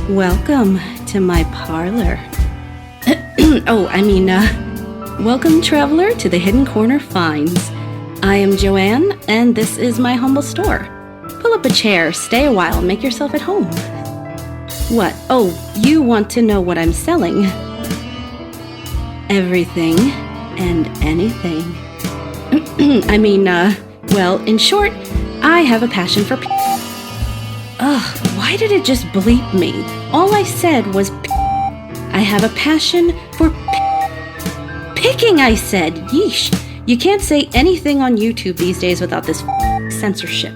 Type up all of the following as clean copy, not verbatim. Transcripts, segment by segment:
Welcome to my parlor. Welcome, traveler, to the Hidden Corner Finds. I am Joanne, and this is my humble store. Pull up a chair, stay a while, make yourself at home. What? Oh, you want to know what I'm selling? Everything and anything. In short, I have a passion for why did it just bleep me? All I said was I have a passion for picking, I said. Yeesh. You can't say anything on YouTube these days without this censorship.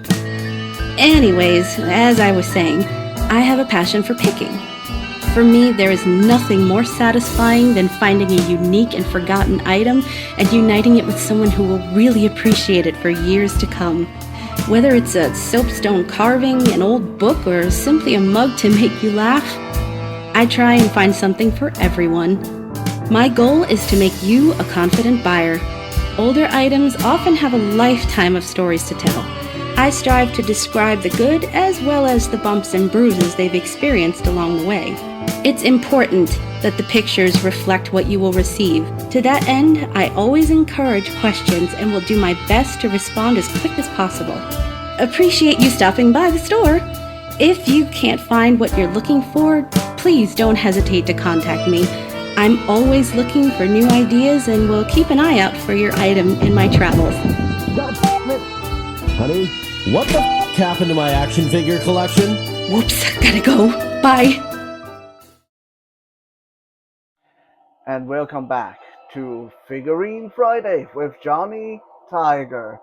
Anyways, as I was saying, I have a passion for picking. For me, there is nothing more satisfying than finding a unique and forgotten item and uniting it with someone who will really appreciate it for years to come. Whether it's a soapstone carving, an old book, or simply a mug to make you laugh, I try and find something for everyone. My goal is to make you a confident buyer. Older items often have a lifetime of stories to tell. I strive to describe the good as well as the bumps and bruises they've experienced along the way. It's important that the pictures reflect what you will receive. To that end, I always encourage questions and will do my best to respond as quick as possible. Appreciate you stopping by the store. If you can't find what you're looking for, please don't hesitate to contact me. I'm always looking for new ideas and will keep an eye out for your item in my travels. God damn it! Honey, what the f*** happened to my action figure collection? Whoops, gotta go. Bye. And welcome back to Figurine Friday with Johnny Tiger.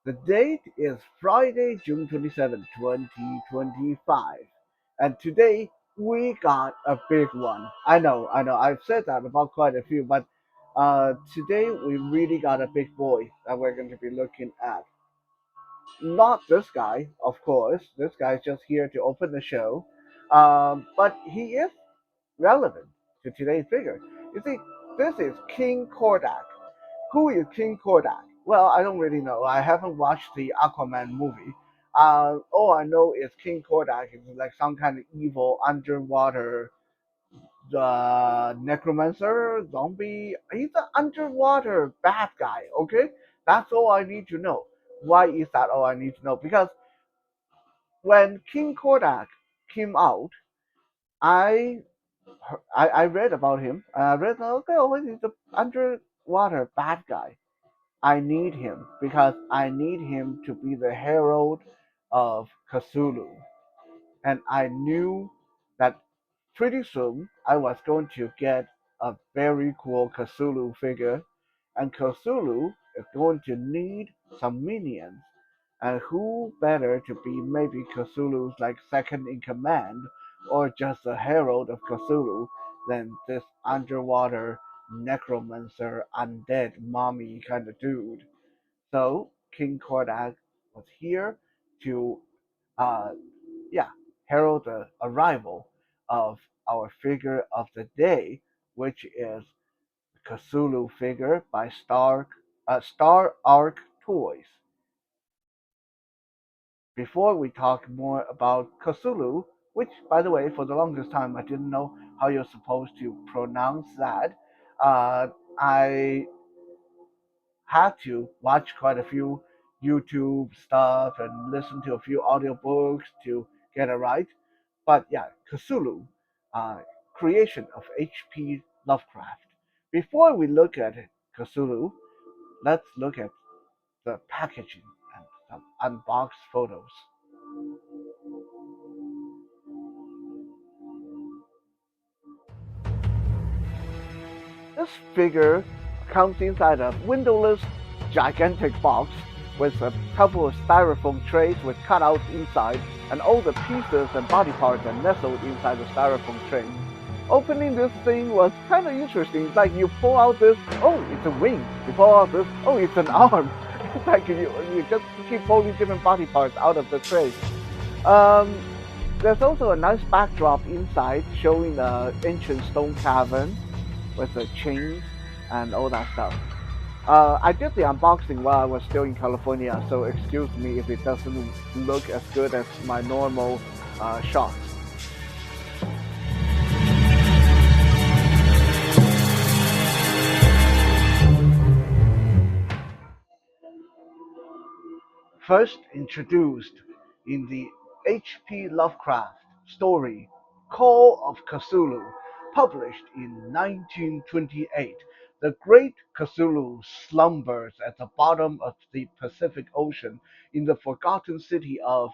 The date is Friday, June 27, 2025. And today we got a big one. I know, I've said that about quite a few, but today we really got a big boy that we're going to be looking at. Not this guy, of course. This guy's just here to open the show. But he is relevant to today's figure. You see, this is King Kordak. Who is King Kordak? Well, I don't really know. I haven't watched the Aquaman movie. All I know is King Kordak is like some kind of evil underwater necromancer, zombie. He's an underwater bad guy, okay? That's all I need to know. Why is that all I need to know? Because when King Kordak came out, I I read about him. I read, okay, oh, he's an underwater bad guy. I need him because I need him to be the herald of Cthulhu. And I knew that pretty soon I was going to get a very cool Cthulhu figure. And Cthulhu is going to need some minions. And who better to be maybe Cthulhu's like second in command or just a herald of Cthulhu than this underwater necromancer undead mommy kind of dude. So King Kordak was here to uh yeah herald the arrival of our figure of the day, which is Cthulhu figure by StarArc Toys. Before we talk more about Cthulhu, which, by the way, for the longest time I didn't know how you're supposed to pronounce that, I had to watch quite a few YouTube stuff and listen to a few audiobooks to get it right. But yeah, Cthulhu, uh, creation of H.P. Lovecraft. Before we look at Cthulhu, let's look at the packaging and some unboxed photos. This figure comes inside a windowless, gigantic box with a couple of styrofoam trays with cutouts inside, and all the pieces and body parts are nestled inside the styrofoam tray. Opening this thing was kind of interesting. It's like you pull out this, oh, it's a wing. You pull out this, oh, it's an arm. It's like you just keep pulling different body parts out of the tray. Um, there's also a nice backdrop inside showing an ancient stone cavern with the chains and all that stuff. I did the unboxing while I was still in California, so excuse me if it doesn't look as good as my normal shots. first introduced in the H.P. Lovecraft story Call of Cthulhu, published in 1928. The Great Cthulhu slumbers at the bottom of the Pacific Ocean in the forgotten city of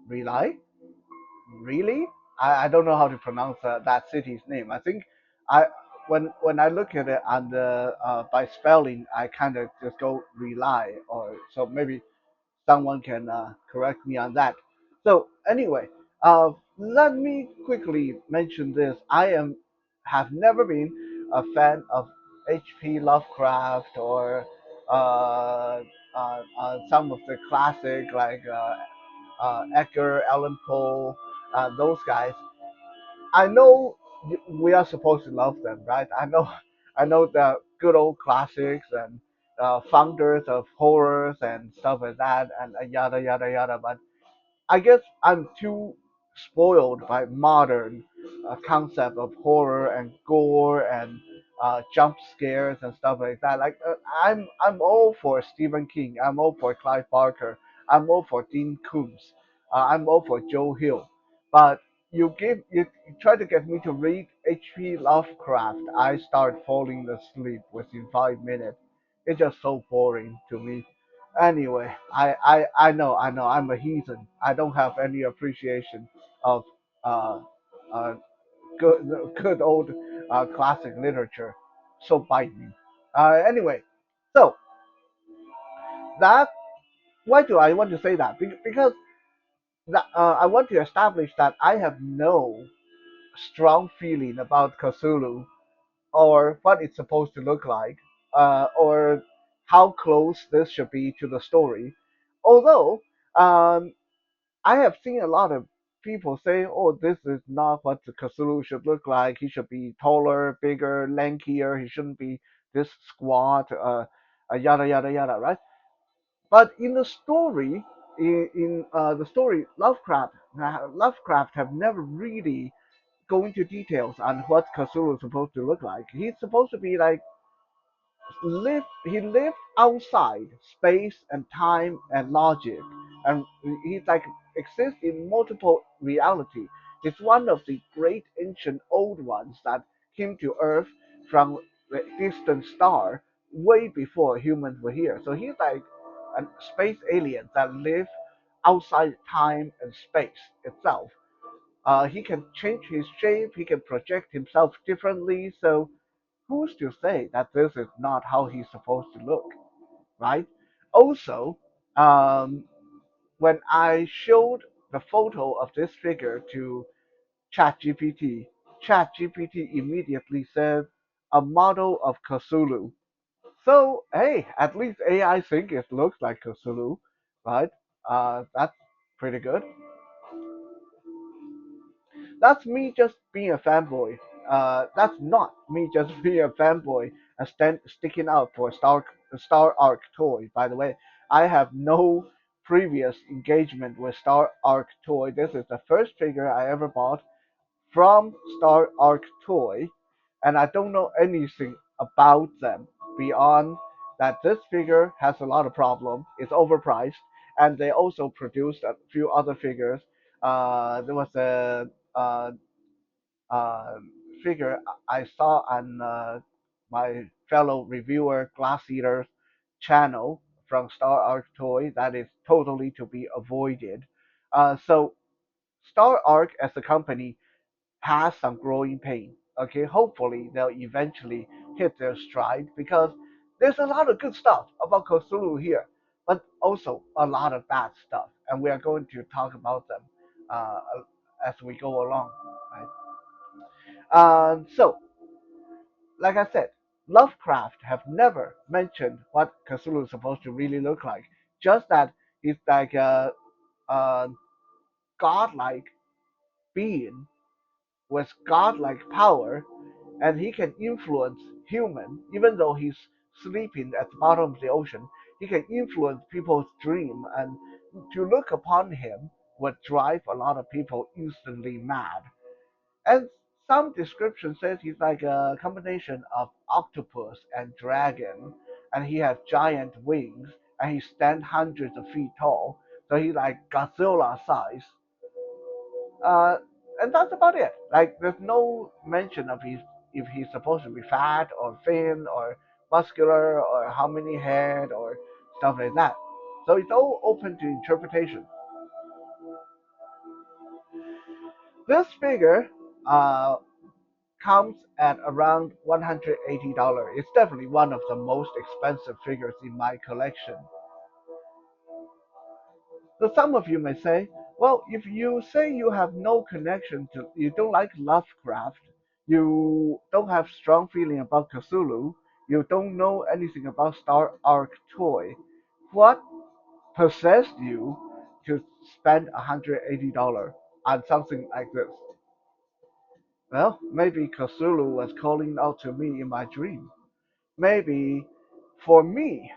Relay? Really? I don't know how to pronounce that city's name. I think I when I look at it on the by spelling, I kind of just go rely or so maybe someone can correct me on that. So anyway, let me quickly mention this. I am have never been a fan of H.P. Lovecraft or some of the classic like Edgar Allan Poe, those guys. I know we are supposed to love them, right? I know the good old classics and founders of horrors and stuff like that, and yada yada yada. But I guess I'm too spoiled by modern concept of horror and gore and jump scares and stuff like that. Like I'm all for Stephen King. I'm all for Clive Barker. I'm all for Dean Koontz. I'm all for Joe Hill. But you try to get me to read H.P. Lovecraft. I start falling asleep within 5 minutes. It's just so boring to me. Anyway, I know, I'm a heathen. I don't have any appreciation of uh, uh, good old classic literature. So bite me. Anyway, so that why do I want to say that? Because I want to establish that I have no strong feeling about Cthulhu or what it's supposed to look like, or how close this should be to the story. Although um, I have seen a lot of people say, "Oh, this is not what the Cthulhu should look like. He should be taller, bigger, lankier. He shouldn't be this squat, yada yada yada." Right? But in the story, in the story, Lovecraft have never really go into details on what Cthulhu is supposed to look like. He's supposed to be like he lived outside space and time and logic, and he's like exists in multiple reality. He's one of the great ancient old ones that came to Earth from the distant star way before humans were here. So he's like a space alien that live outside time and space itself. He can change his shape. He can project himself differently. So who's to say that this is not how he's supposed to look, right? Also, um, when I showed the photo of this figure to ChatGPT, ChatGPT immediately said a model of Cthulhu. So hey, at least AI think it looks like Cthulhu, right? That's pretty good. That's me just being a fanboy. That's not me just being a fanboy and sticking out for StarArc Toy. By the way, I have no previous engagement with StarArc Toy. This is the first figure I ever bought from StarArc Toy, and I don't know anything about them beyond that this figure has a lot of problem. It's overpriced, and they also produced a few other figures. There was a uh, figure I saw on my fellow reviewer Glass Eater's channel from Star Arc Toy that is totally to be avoided. So Star Arc as a company has some growing pain. Okay, hopefully they'll eventually hit their stride because there's a lot of good stuff about Cthulhu here, but also a lot of bad stuff, and we are going to talk about them uh, as we go along. Right? So, like I said, Lovecraft have never mentioned what Cthulhu is supposed to really look like. Just that he's like a godlike being with godlike power, and he can influence human, even though he's sleeping at the bottom of the ocean. He can influence people's dream, and to look upon him would drive a lot of people instantly mad. And some description says he's like a combination of octopus and dragon, and he has giant wings, and he stands hundreds of feet tall. So he's like Godzilla size. Uh, and that's about it. Like there's no mention of if he's supposed to be fat or thin or muscular or how many head or stuff like that. So it's all open to interpretation. This figure uh, comes at around $180. It's definitely one of the most expensive figures in my collection. So some of you may say, well, if you say you have no connection to, you don't like Lovecraft, you don't have strong feeling about Cthulhu, you don't know anything about StarArc Toy, what possessed you to spend $180 on something like this? Well, maybe Cthulhu was calling out to me in my dream. Maybe for me,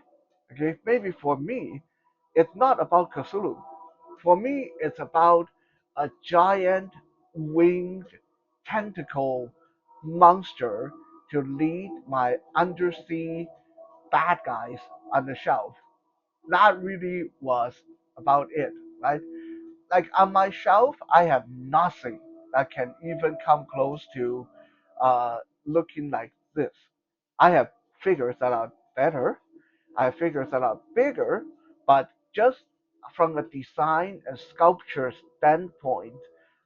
okay, maybe for me, it's not about Cthulhu. For me, it's about a giant winged tentacle monster to lead my undersea bad guys on the shelf. That really was about it, right? Like on my shelf, I have nothing that can even come close to looking like this. I have figures that are better. I have figures that are bigger, but just from a design and sculpture standpoint,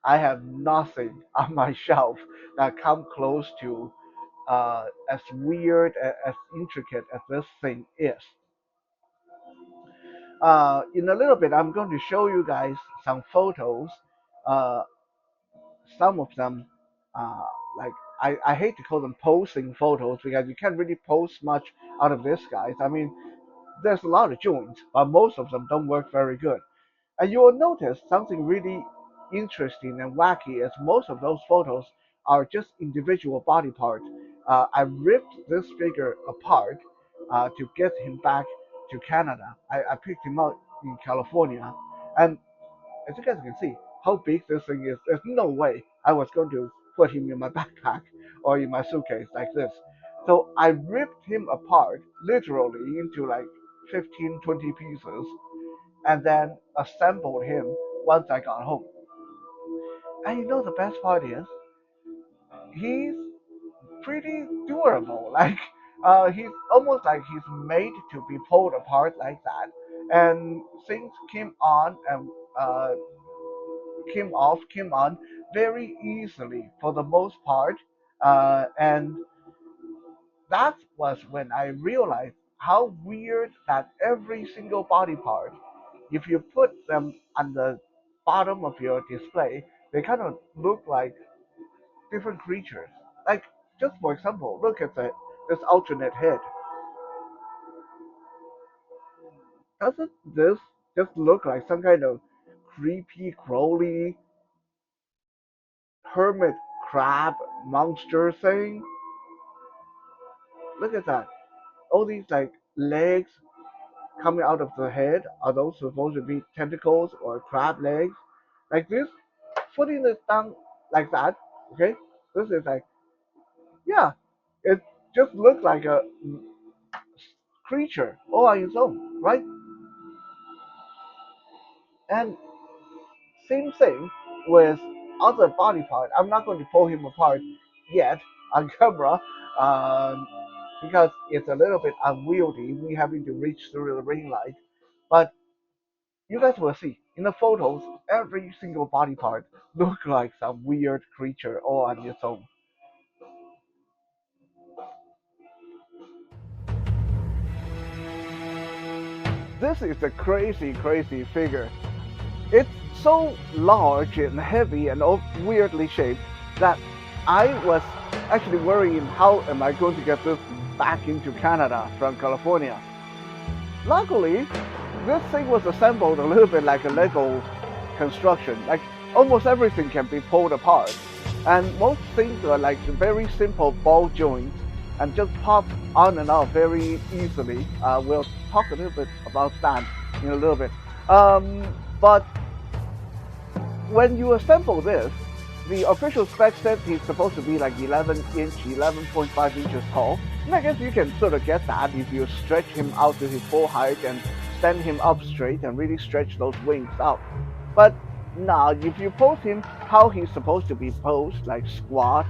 I have nothing on my shelf that come close to as weird, as intricate as this thing is. In a little bit, I'm going to show you guys some photos. Uh, some of them, uh, like I hate to call them posing photos because you can't really post much out of this, guys. I mean, there's a lot of joints, but most of them don't work very good. And you will notice something really interesting and wacky, as most of those photos are just individual body parts. I ripped this figure apart to get him back to Canada. I picked him up in California, and as you guys can see how big this thing is, there's no way I was going to put him in my backpack or in my suitcase like this. So I ripped him apart literally into like 15, 20 pieces and then assembled him once I got home. And you know the best part is he's pretty durable. Like he's almost like he's made to be pulled apart like that. And things came on and came off, came on very easily for the most part. And that was when I realized how weird that every single body part, if you put them on the bottom of your display, they kind of look like different creatures. Like, just for example, look at this alternate head. Doesn't this just look like some kind of creepy, crawly hermit crab monster thing? Look at that. All these like legs coming out of the head, are those supposed to be tentacles or crab legs? Like this, putting it down like that, okay? This is like, yeah, it just looks like a creature all on its own, right? And same thing with other body part. I'm not going to pull him apart yet on camera um, because it's a little bit unwieldy. We having to reach through the ring light, but you guys will see in the photos, every single body part look like some weird creature all on its own. This is a crazy, crazy figure. It's so large and heavy and all weirdly shaped that I was actually worrying how am I going to get this back into Canada from California. Luckily, this thing was assembled a little bit like a Lego construction. Like almost everything can be pulled apart. And most things are like very simple ball joints and just pop on and off very easily. We'll talk a little bit about that in a little bit. But when you assemble this, the official spec said he's supposed to be like 11.5 inches tall. And I guess you can sort of get that if you stretch him out to his full height and stand him up straight and really stretch those wings up. But now, if you pose him how he's supposed to be posed, like squat,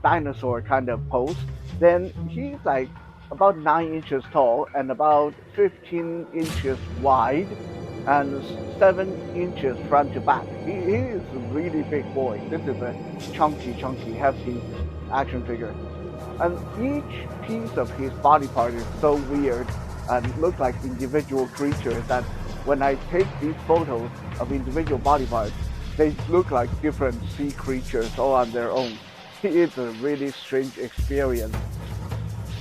dinosaur kind of pose, then he's like about 9 inches tall and about 15 inches wide and 7 inches front to back. He is a really big boy. This is a chunky, hefty action figure. And each piece of his body part is so weird and look like individual creatures that when I take these photos of individual body parts, they look like different sea creatures all on their own. It's a really strange experience.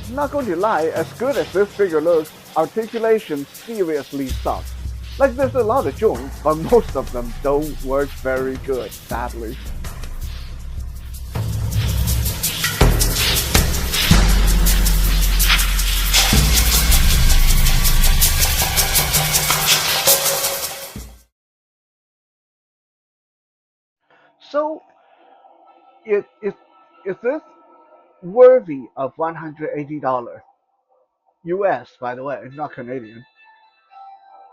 I'm not going to lie, as good as this figure looks, articulation seriously sucks. Like there's a lot of joints, but most of them don't work very good, sadly. So, is this worthy of $180 US, by the way, not Canadian?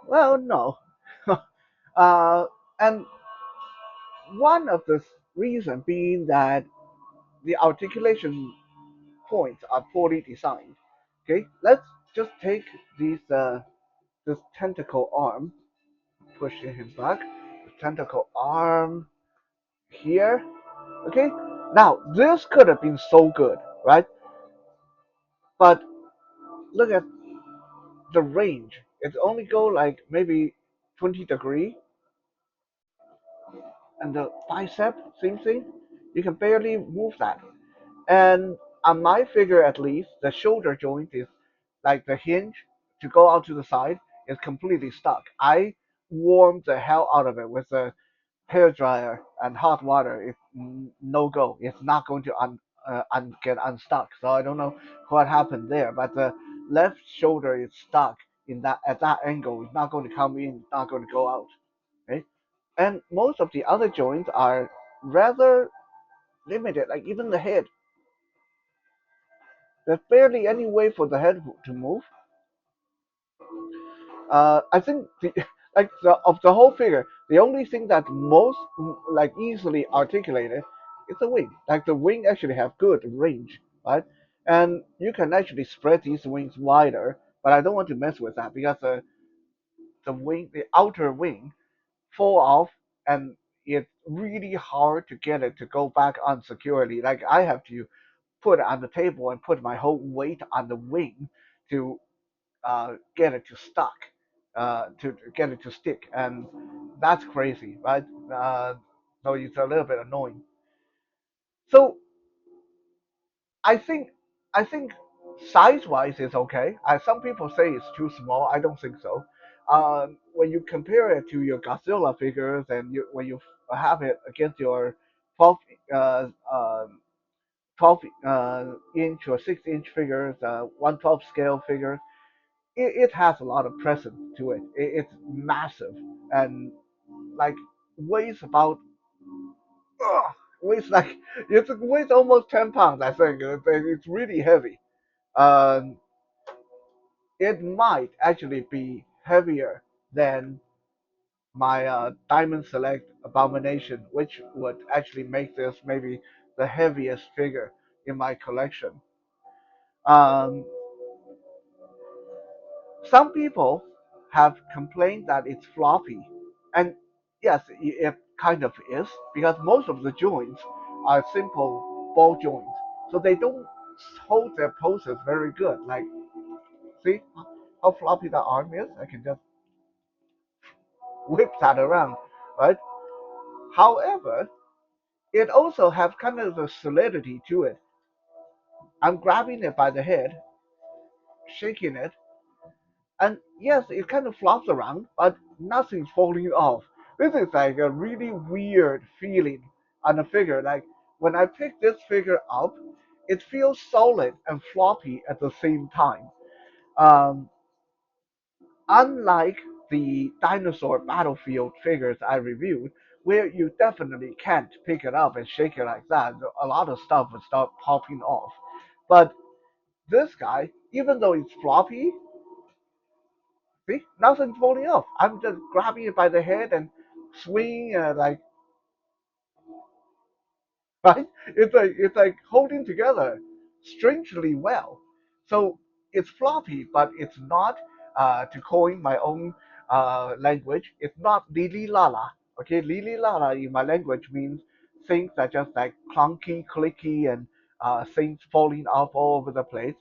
Well, no. uh, and one of the reasons being that the articulation points are poorly designed. Okay, let's just take this tentacle arm, pushing him back. The tentacle arm here. Okay, now this could have been so good, right? But look at the range. It only go like maybe 20 degree, and the bicep, same thing. You can barely move that. And on my figure, at least, the shoulder joint is like the hinge to go out to the side is completely stuck. I warmed the hell out of it with a hair dryer and hot water. It's no go. It's not going to get unstuck. So I don't know what happened there, but the left shoulder is stuck in that at that angle. It's not going to come in. It's not going to go out. Okay? And most of the other joints are rather limited. Like even the head, there's barely any way for the head to move. I think the like of the whole figure, the only thing that most like easily articulated is the wing. Like the wing actually have good range, right? And you can actually spread these wings wider, but I don't want to mess with that because the outer wing fall off and it's really hard to get it to go back on securely. Like I have to put it on the table and put my whole weight on the wing to get it to stuck, to get it to stick, and that's crazy, right? So it's a little bit annoying. So I think I think size-wise it's okay. Some people say it's too small. I don't think so. When you compare it to your Godzilla figures and when you have it against your 12 uh, uh, 12 inch or 6-inch figures, 1/12 scale figures, it has a lot of presence to it. It's massive and like weighs about ugh, weighs like it weighs almost 10 pounds. I think it's really heavy. Um, it might actually be heavier than my Diamond Select Abomination, which would actually make this maybe the heaviest figure in my collection. Um, Some people have complained that it's floppy, and yes, it kind of is because most of the joints are simple ball joints, so they don't hold their poses very good. Like, see how floppy the arm is? I can just whip that around, right? However, it also have kind of a solidity to it. I'm grabbing it by the head, shaking it, and yes, it kind of flops around, but nothing's falling off. This is like a really weird feeling on the figure. Like when I pick this figure up, it feels solid and floppy at the same time. Um, Unlike the dinosaur battlefield figures I reviewed, where you definitely can't pick it up and shake it like that, a lot of stuff would start popping off. But this guy, even though it's floppy, See, nothing's falling off. I'm just grabbing it by the head and swinging like right? It's like holding together strangely well. So it's floppy, but it's not. To coin my own language, it's not lili lala. Okay, lili lala in my language means things that just like clunky, clicky, and things falling off all over the place.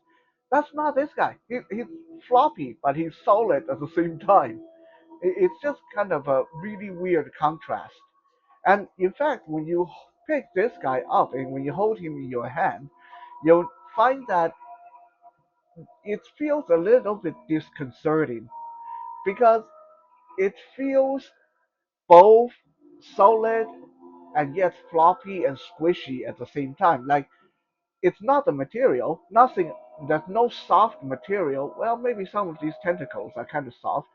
That's not this guy. He's floppy, but he's solid at the same time. It's just kind of a really weird contrast. And in fact, when you pick this guy up and when you hold him in your hand, you'll find that it feels a little bit disconcerting because it feels both solid and yet floppy and squishy at the same time. Like it's not the material, nothing, there's no soft material. Well, maybe some of these tentacles are kind of soft,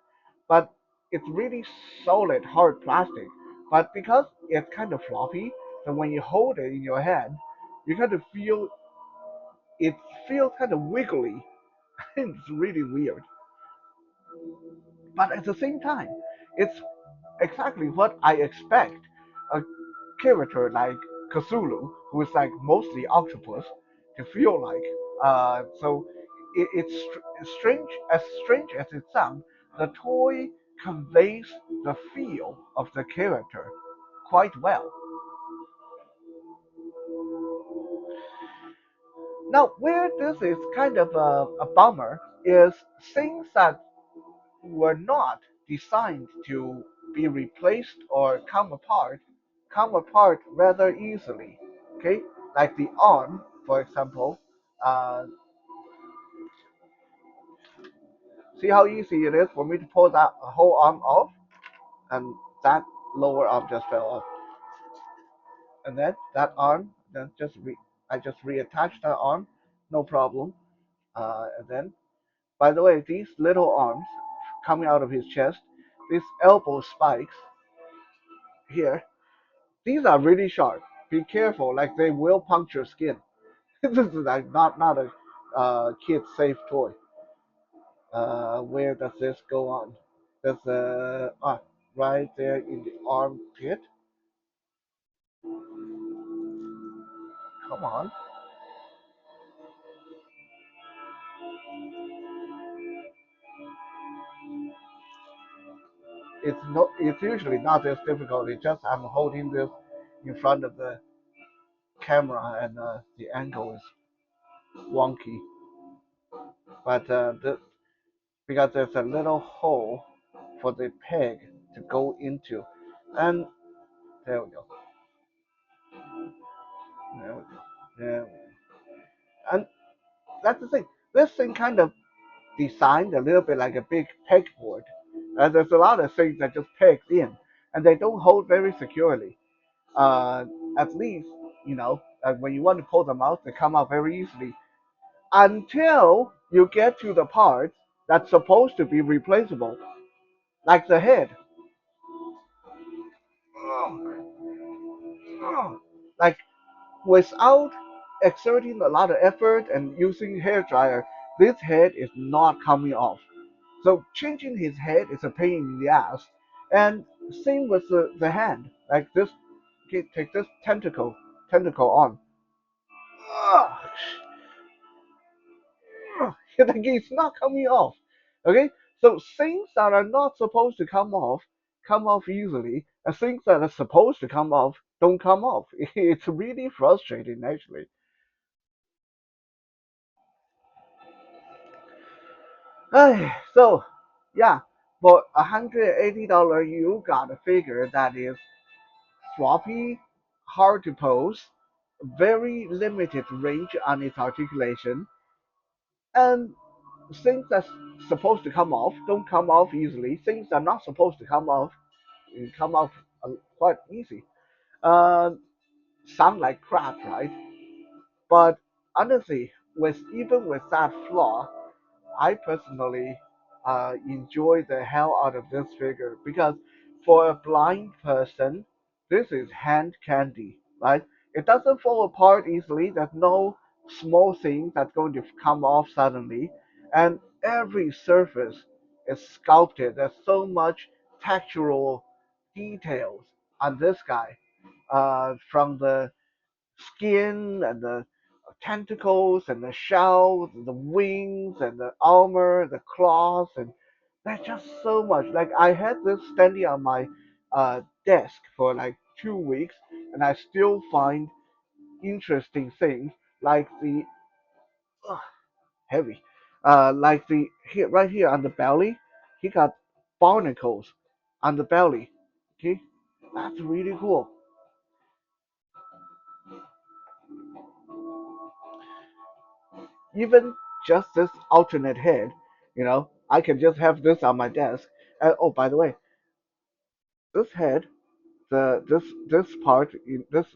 but it's really solid, hard plastic. But because it's kind of floppy, so when you hold it in your hand, you kind of feel it feels kind of wiggly. It's really weird. But at the same time, it's exactly what I expect a character like Cthulhu, who is like mostly octopus, to feel like. So it's strange as it sounds. The toy conveys the feel of the character quite well. Now, where this is kind of a bummer is things that were not designed to be replaced or come apart rather easily. Okay, like the arm, for example. Uh, See how easy it is for me to pull that whole arm off, and that lower arm just fell off, and then that arm, then I just reattach that arm, no problem. And then, by the way, these little arms coming out of his chest, these elbow spikes here, these are really sharp. Be careful, like they will puncture skin. This is like not a kid safe toy. Where does this go on? There's right there in the armpit. Come on. It's usually not this difficult. It's just I'm holding this in front of the camera and the angle is wonky. But because there's a little hole for the peg to go into, and there we go. There we go. There we go. And that's the thing. This thing kind of designed a little bit like a big pegboard. There's a lot of things that just pegs in, and they don't hold very securely. Uh, at least, when you want to pull them out, they come out very easily until you get to the part that's supposed to be replaceable, like the head. Like without exerting a lot of effort and using hair dryer, this head is not coming off. So changing his head is a pain in the ass. And same with the hand. Like this, okay, take this tentacle on. Ugh, like it's not coming off. Okay, so things that are not supposed to come off easily, and things that are supposed to come off don't come off. It's really frustrating, actually. So, yeah, for $180, you got a figure that is floppy, hard to pose, very limited range on its articulation, and things that's supposed to come off don't come off easily. Things that are not supposed to come off come off quite easy. Uh, Sound like crap, right? But honestly, with even with that flaw, I personally enjoy the hell out of this figure because for a blind person, this is hand candy, right? It doesn't fall apart easily. There's no small thing that's going to come off suddenly, and every surface is sculpted. There's so much textural details on this guy, from the skin and the tentacles and the shells, the wings and the armor, the claws, and there's just so much. Like I had this standing on my desk for like 2 weeks, and I still find interesting things like the uh, heavy, like the here right here on the belly, he got barnacles on the belly. Okay, that's really cool. Even just this alternate head, I can just have this on my desk. And oh, by the way, this head, this part, this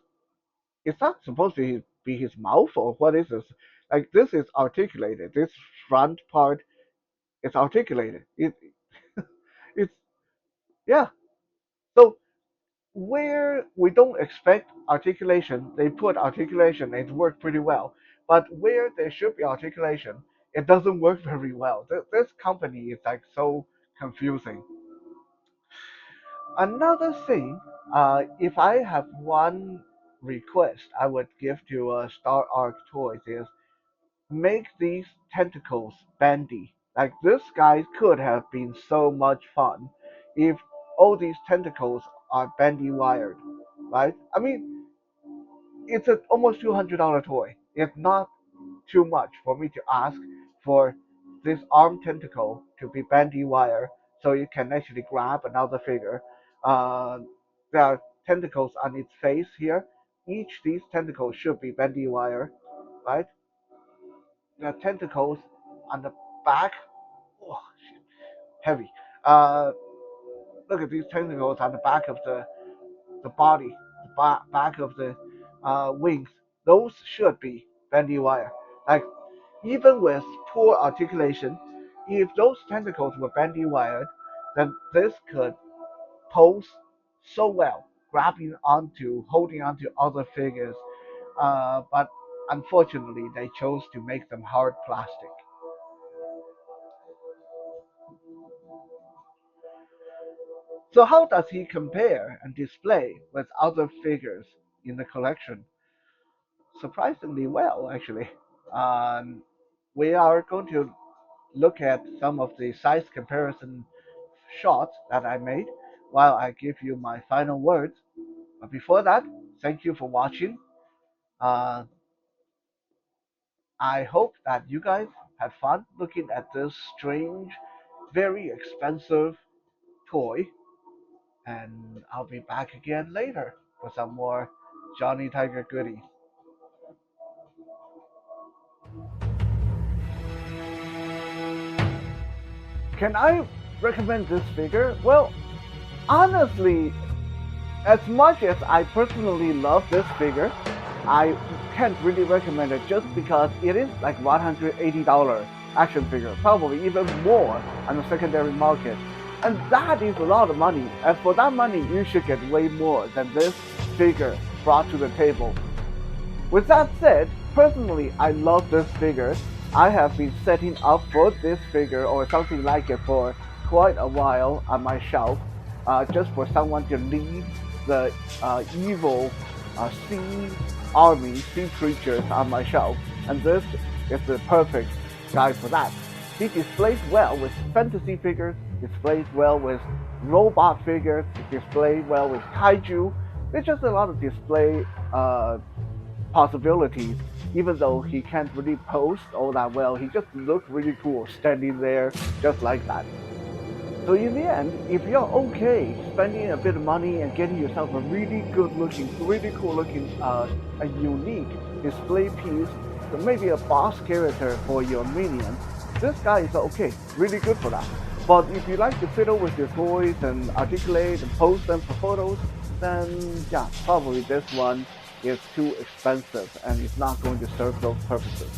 it's not supposed to be his mouth or what is this? Like this is articulated. This front part is articulated. It's yeah. So where we don't expect articulation, they put articulation. It worked pretty well. But where there should be articulation, it doesn't work very well. This company is like so confusing. Another thing, if I have one request I would give to StarArc Toys is make these tentacles bendy. Like this guy could have been so much fun if all these tentacles are bendy wired, right? I mean, it's an almost $200 toy. It's not too much for me to ask for this arm tentacle to be bendy wire so you can actually grab another figure. Uh, there are tentacles on its face here. Each these tentacles should be bendy wire, right? There are tentacles on the back. Oh, shit, heavy. Uh, Look at these tentacles on the back of the body, the back of the wings. Those should be bendy wire. Like even with poor articulation, if those tentacles were bendy wired, then this could pose so well, holding onto other figures. But unfortunately, they chose to make them hard plastic. So how does he compare and display with other figures in the collection? Surprisingly well, actually. Um, we are going to look at some of the size comparison shots that I made while I give you my final words. But before that, thank you for watching. Uh, I hope that you guys had fun looking at this strange, very expensive toy. And I'll be back again later for some more Johnny Tiger goodies. Can I recommend this figure? Well, honestly, as much as I personally love this figure, I can't really recommend it just because it is like $180 action figure, probably even more on the secondary market. And that is a lot of money. And for that money, you should get way more than this figure brought to the table. With that said, personally, I love this figure. I have been setting up for this figure or something like it for quite a while on my shelf, just for someone to lead the evil sea army, sea creatures on my shelf. And this is the perfect guy for that. He displays well with fantasy figures, displays well with robot figures, displays well with kaiju. There's just a lot of display possibilities. Even though he can't really pose all that well, he just looks really cool standing there just like that. So in the end, if you're okay spending a bit of money and getting yourself a really good looking, really cool looking, a unique display piece, so maybe a boss character for your minion, this guy is okay, really good for that. But if you like to fiddle with your toys and articulate and pose them for photos, then yeah, probably this one is too expensive and it's not going to serve those purposes.